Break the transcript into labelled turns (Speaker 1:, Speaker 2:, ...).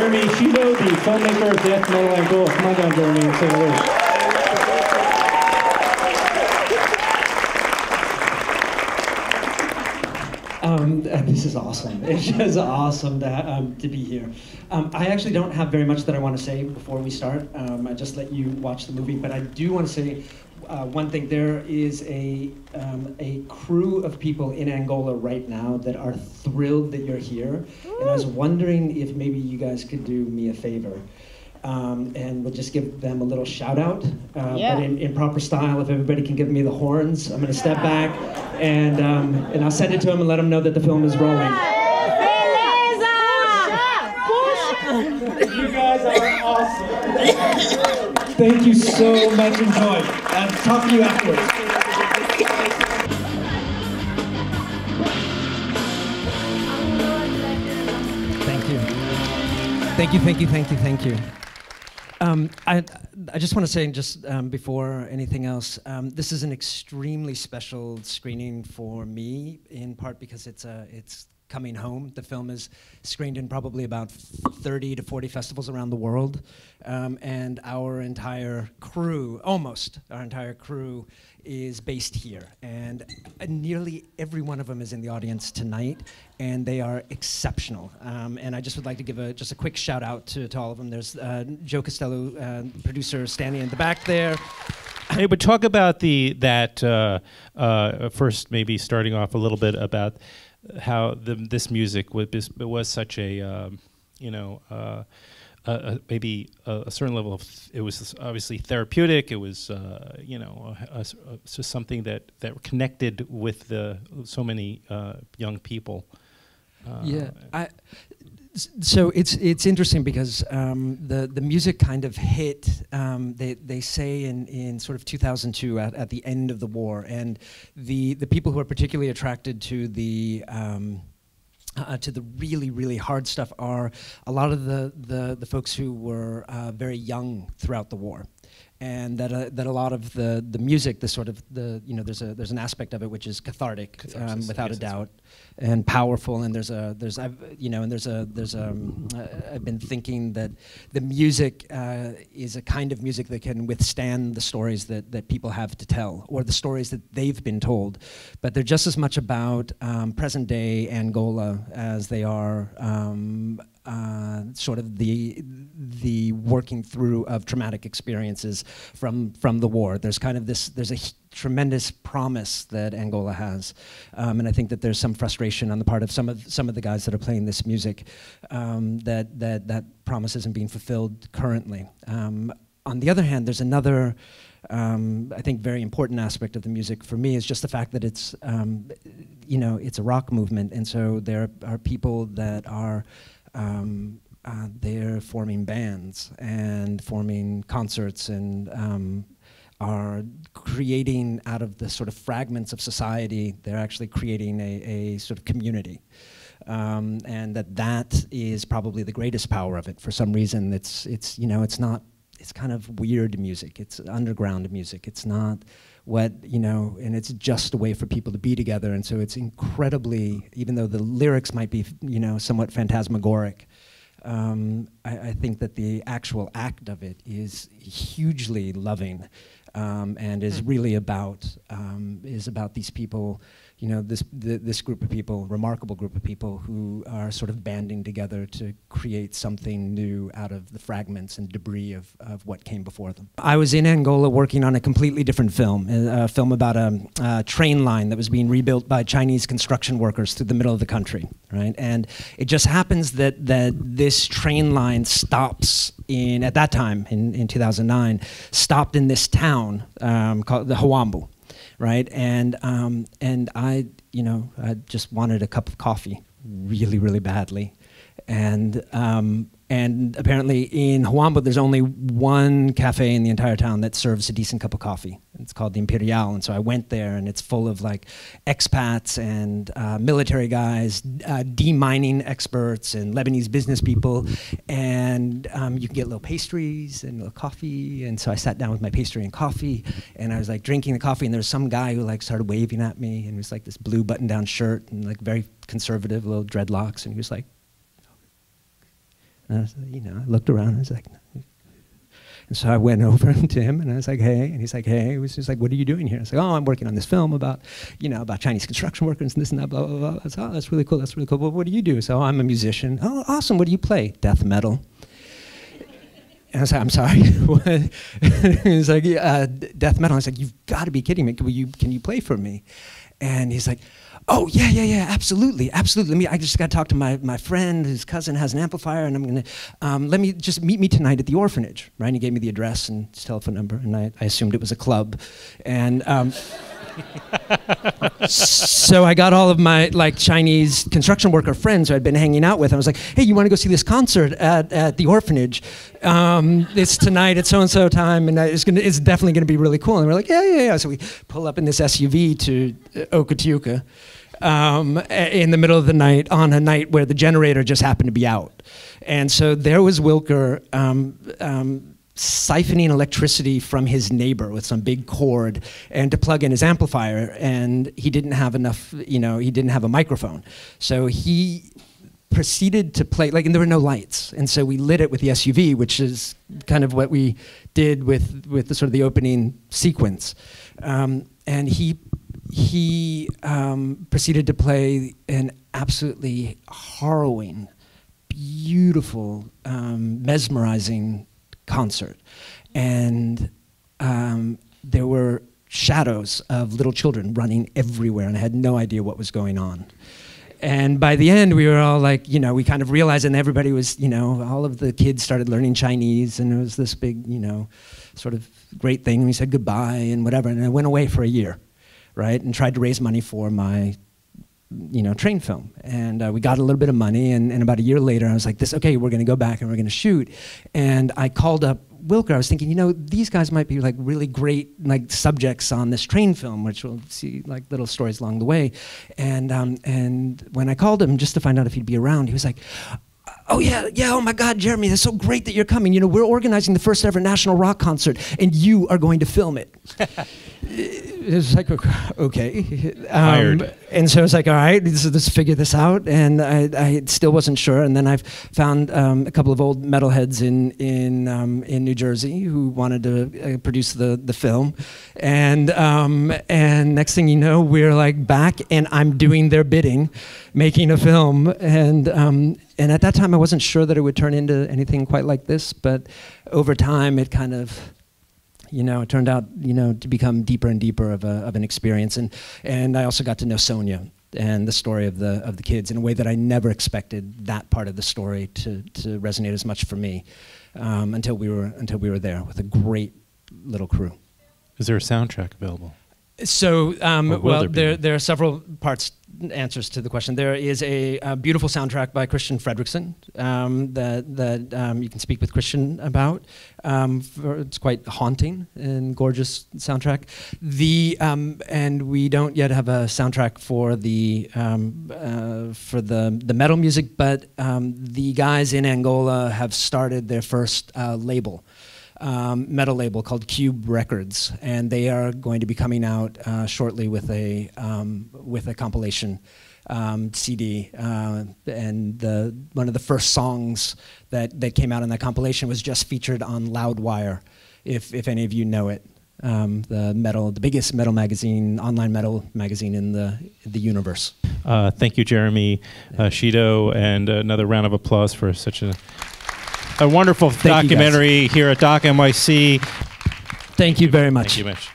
Speaker 1: Jeremy Xido, the filmmaker of Death Metal Angola. Come on down, Jeremy, and say hello. This is awesome. It's just awesome to be here. I actually don't have very much that I want to say before we start. I just let you watch the movie, but I do want to say one thing. There is a crew of people in Angola right now that are thrilled that you're here, and I was wondering if maybe you guys could do me a favor. And we'll just give them a little shout out, but in proper style. If everybody can give me the horns, I'm going to step back and I'll send it to them and let them know that the film is rolling. You guys are awesome. Thank you so much. Enjoy. Talk to you afterwards. Thank you. Thank you, thank you, thank you, thank you. I just want to say, just before anything else, this is an extremely special screening for me, in part because it's coming home. The film is screened in probably about 30 to 40 festivals around the world, and our entire crew, almost our entire crew, is based here, and nearly every one of them is in the audience tonight, and they are exceptional. And I just would like to give just a quick shout out to all of them. There's Joe Costello, producer, standing in the back there.
Speaker 2: Hey, but talk about first, maybe starting off a little bit about how this music was such a maybe a certain level of, it was obviously therapeutic. It was just something that connected with so many young people.
Speaker 3: So it's interesting because the music kind of hit. They say in sort of 2002 at the end of the war, and the people who are particularly attracted to the really, really hard stuff are a lot of the folks who were very young throughout the war, and that a lot of the music, there's an aspect of it which is cathartic, without a doubt, and powerful. And I've been thinking that the music is a kind of music that can withstand the stories that people have to tell, or the stories that they've been told, but they're just as much about present day Angola as they are sort of the working through of traumatic experiences from the war. There's kind of there's a tremendous promise that Angola has, and I think that there's some frustration on the part of some of the guys that are playing this music, that promise isn't being fulfilled currently. On the other hand, there's another I think very important aspect of the music for me, is just the fact that it's it's a rock movement, and so there are people that are they're forming bands and forming concerts, and are creating out of the sort of fragments of society. They're actually creating a sort of community, and that is probably the greatest power of it. For some reason, it's kind of weird music. It's underground music. It's not what, and it's just a way for people to be together. And so it's incredibly, even though the lyrics might be, somewhat phantasmagoric, I think that the actual act of it is hugely loving, and is really about these people, this group of people, remarkable group of people who are sort of banding together to create something new out of the fragments and debris of what came before them. I was in Angola working on a completely different film, a film about a train line that was being rebuilt by Chinese construction workers through the middle of the country, right? And it just happens that this train line stops at that time, in 2009, stopped in this town called the Huambo. Right, and I just wanted a cup of coffee really, really badly, and apparently in Huambo there's only one cafe in the entire town that serves a decent cup of coffee. It's called the Imperial, and so I went there, and it's full of like expats and military guys, demining experts, and Lebanese business people, and you can get little pastries and little coffee. And so I sat down with my pastry and coffee, and I was like drinking the coffee, and there was some guy who like started waving at me, and it was like this blue button-down shirt and like very conservative, little dreadlocks, and he was like, And I was, I looked around, and I was like, and so I went over to him, and I was like, hey, and he's like, hey. He was just like, what are you doing here? I was like, oh, I'm working on this film about, about Chinese construction workers and this and that, blah, blah, blah. I was, oh, that's really cool, that's really cool. Well, what do you do? So I'm a musician. Oh, awesome, what do you play? Death metal. And I was like, I'm sorry. He's like, death metal. I was like, you've got to be kidding me. Can you play for me? And he's like, oh, yeah, absolutely. I just got to talk to my friend. His cousin has an amplifier, and I'm going to, meet me tonight at the orphanage, right? And he gave me the address and his telephone number, and I assumed it was a club. And so I got all of my Chinese construction worker friends who I'd been hanging out with. I was like, hey, you want to go see this concert at the orphanage? It's tonight at so-and-so time, and it's definitely going to be really cool. And we're like, yeah. So we pull up in this SUV to Okatiuka in the middle of the night on a night where the generator just happened to be out. And so there was Wilker siphoning electricity from his neighbor with some big cord and to plug in his amplifier, and he didn't have enough, he didn't have a microphone. So he proceeded to play, and there were no lights, and so we lit it with the SUV, which is kind of what we did with the sort of the opening sequence. And he proceeded to play an absolutely harrowing, beautiful, mesmerizing concert. And there were shadows of little children running everywhere, and I had no idea what was going on. And by the end, we were all like, we kind of realized, and everybody was, all of the kids started learning Chinese, and it was this big, sort of great thing. And we said goodbye and whatever, and I went away for a year, right, and tried to raise money for my train film. And we got a little bit of money, and about a year later, I was like, okay, we're going to go back and we're going to shoot. And I called up Wilker. I was thinking, these guys might be really great subjects on this train film, which we'll see little stories along the way. And when I called him just to find out if he'd be around, he was like, oh yeah, oh my God, Jeremy, it's so great that you're coming. We're organizing the first ever national rock concert, and you are going to film it. It was like, okay. And so I was like, all right, let's figure this out. And I still wasn't sure. And then I found a couple of old metalheads in New Jersey who wanted to produce the film. And next thing you know, we're back, and I'm doing their bidding, making a film. And at that time, I wasn't sure that it would turn into anything quite like this. But over time, it kind of, it turned out, to become deeper and deeper of an experience. And I also got to know Sonia and the story of the kids in a way that I never expected that part of the story to resonate as much for me until we were there with a great little crew.
Speaker 2: Is there a soundtrack available?
Speaker 3: So, there are several answers to the question. There is a beautiful soundtrack by Christian Fredrickson that you can speak with Christian about. It's quite haunting and gorgeous soundtrack. And we don't yet have a soundtrack for the metal music, but the guys in Angola have started their first label. Metal label called Cube Records, and they are going to be coming out shortly with a compilation CD. And one of the first songs that came out in that compilation was just featured on Loudwire, if any of you know it. The biggest metal magazine, online metal magazine in the universe.
Speaker 2: Thank you, Jeremy, Xido, and another round of applause for such a wonderful documentary here at DOC NYC.
Speaker 3: Thank you very much.
Speaker 2: Thank you much.